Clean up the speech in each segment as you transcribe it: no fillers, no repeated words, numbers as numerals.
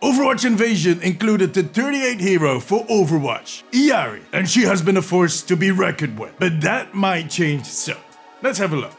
Overwatch Invasion included the 38th hero for Overwatch, Illari, and she has been a force to be reckoned with. But that might change soon. Let's have a look.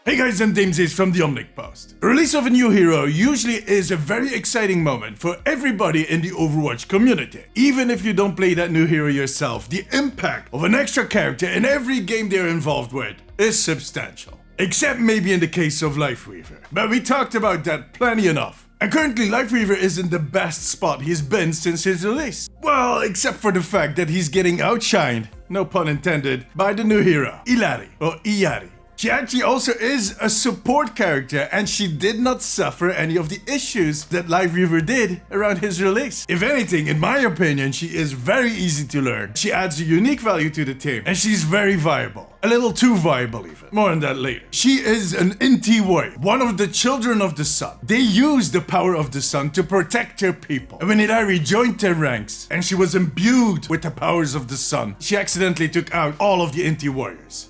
Hey guys, I'm 2's from the Omnic Post. The release of a new hero usually is a very exciting moment for everybody in the Overwatch community. Even if you don't play that new hero yourself, the impact of an extra character in every game they're involved with is substantial. Except maybe in the case of Lifeweaver. But we talked about that plenty enough. And currently Lifeweaver is in the best spot he's been since his release. Well, except for the fact that he's getting outshined, no pun intended, by the new hero, Illari, or Illari. She actually also is a support character and she did not suffer any of the issues that Lifeweaver did around his release. If anything, in my opinion, she is very easy to learn. She adds a unique value to the team and she's very viable. A little too viable even. More on that later. She is an Inti warrior, one of the children of the sun. They use the power of the sun to protect their people. And when Illari joined their ranks and she was imbued with the powers of the sun, she accidentally took out all of the Inti warriors.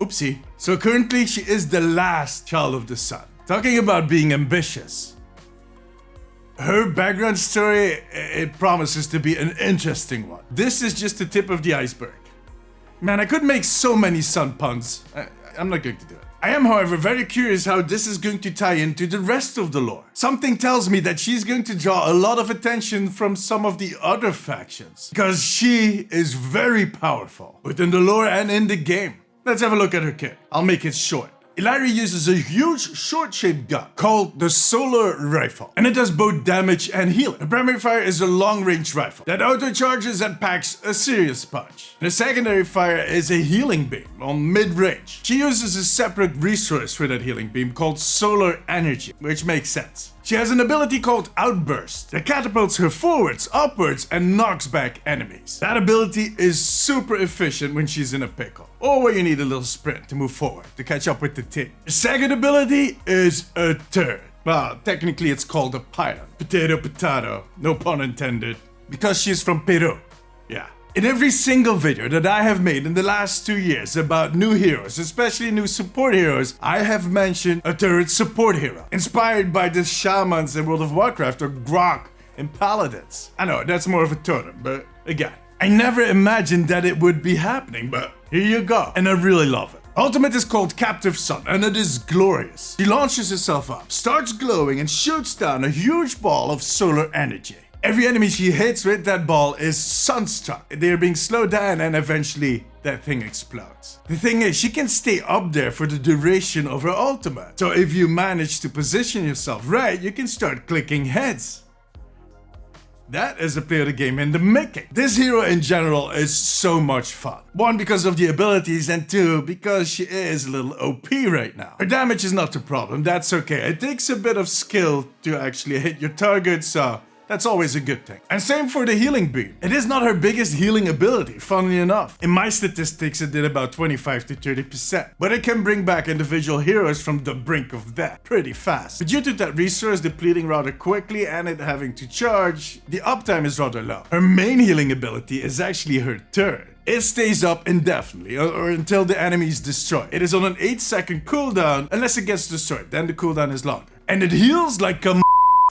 Oopsie. So currently she is the last child of the sun. Talking about being ambitious. Her background story, it promises to be an interesting one. This is just the tip of the iceberg. Man, I could make so many sun puns. I'm not going to do it. I am, however, very curious how this is going to tie into the rest of the lore. Something tells me that she's going to draw a lot of attention from some of the other factions. Because she is very powerful within the lore and in the game. Let's have a look at her kit. I'll make it short. Illari uses a huge short-shaped gun called the Solar Rifle, and it does both damage and healing. The primary fire is a long-range rifle that auto-charges and packs a serious punch. The secondary fire is a healing beam on mid-range. She uses a separate resource for that healing beam called Solar Energy, which makes sense. She has an ability called Outburst that catapults her forwards, upwards, and knocks back enemies. That ability is super efficient when she's in a pickle, or when you need a little sprint to move forward to catch up with the team. The second ability is a turret. Well, technically it's called a pylon. Potato, potato, no pun intended, because she's from Peru. Yeah. In every single video that I have made in the last 2 years about new heroes, especially new support heroes, I have mentioned a turret support hero, inspired by the shamans in World of Warcraft or Grok in Paladins. I know, that's more of a totem, but again, I never imagined that it would be happening, but here you go, and I really love it. Ultimate is called Captive Sun, and it is glorious. She launches herself up, starts glowing, and shoots down a huge ball of solar energy. Every enemy she hits with that ball is sunstruck. They are being slowed down and eventually that thing explodes. The thing is, she can stay up there for the duration of her ultimate. So if you manage to position yourself right, you can start clicking heads. That is a play of the game in the making. This hero in general is so much fun. One, because of the abilities, and two, because she is a little OP right now. Her damage is not the problem, that's okay. It takes a bit of skill to actually hit your target, so that's always a good thing. And same for the healing beam. It is not her biggest healing ability, funnily enough. In my statistics, it did about 25 to 30%. But it can bring back individual heroes from the brink of death pretty fast. But due to that resource depleting rather quickly and it having to charge, the uptime is rather low. Her main healing ability is actually her turret. It stays up indefinitely or until the enemy is destroyed. It is on an 8-second cooldown unless it gets destroyed, then the cooldown is longer. And it heals like a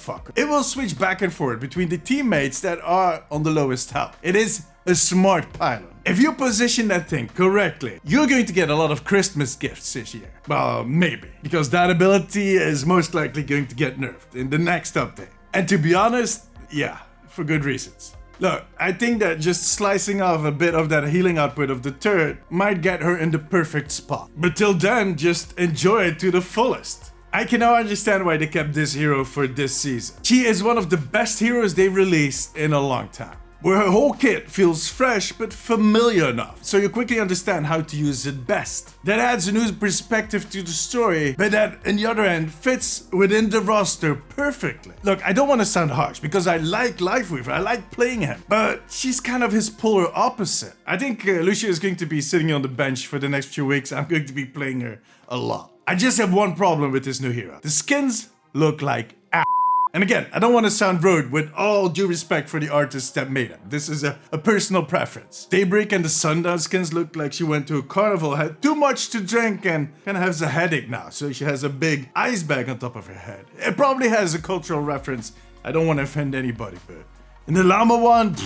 fucker. It will switch back and forth between the teammates that are on the lowest health. It is a smart pylon. If you position that thing correctly, you're going to get a lot of Christmas gifts this year. Well, maybe. Because that ability is most likely going to get nerfed in the next update. And to be honest, yeah, for good reasons. Look, I think that just slicing off a bit of that healing output of the turret might get her in the perfect spot. But till then, just enjoy it to the fullest. I can now understand why they kept this hero for this season. She is one of the best heroes they've released in a long time, where her whole kit feels fresh but familiar enough, so you quickly understand how to use it best. That adds a new perspective to the story, but that, on the other hand, fits within the roster perfectly. Look, I don't want to sound harsh, because I like Lifeweaver, I like playing him, but she's kind of his polar opposite. I think Lucia is going to be sitting on the bench for the next few weeks. I'm going to be playing her a lot. I just have one problem with this new hero. The skins look like ass. And again, I don't want to sound rude with all due respect for the artists that made them. This is a personal preference. Daybreak and the Sundown skins look like she went to a carnival, had too much to drink and kind of has a headache now. So she has a big ice bag on top of her head. It probably has a cultural reference I don't want to offend anybody, but in the llama one,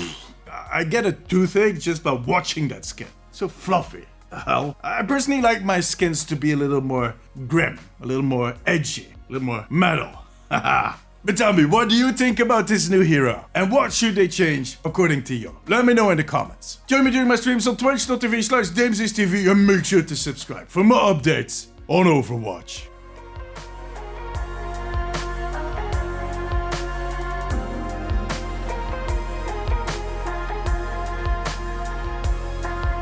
I get a toothache just by watching that skin. So fluffy. The hell? I personally like my skins to be a little more grim, a little more edgy, a little more metal. Haha. But tell me, what do you think about this new hero? And what should they change according to you? Let me know in the comments. Join me during my streams on twitch.tv/DamesTV and make sure to subscribe for more updates on Overwatch.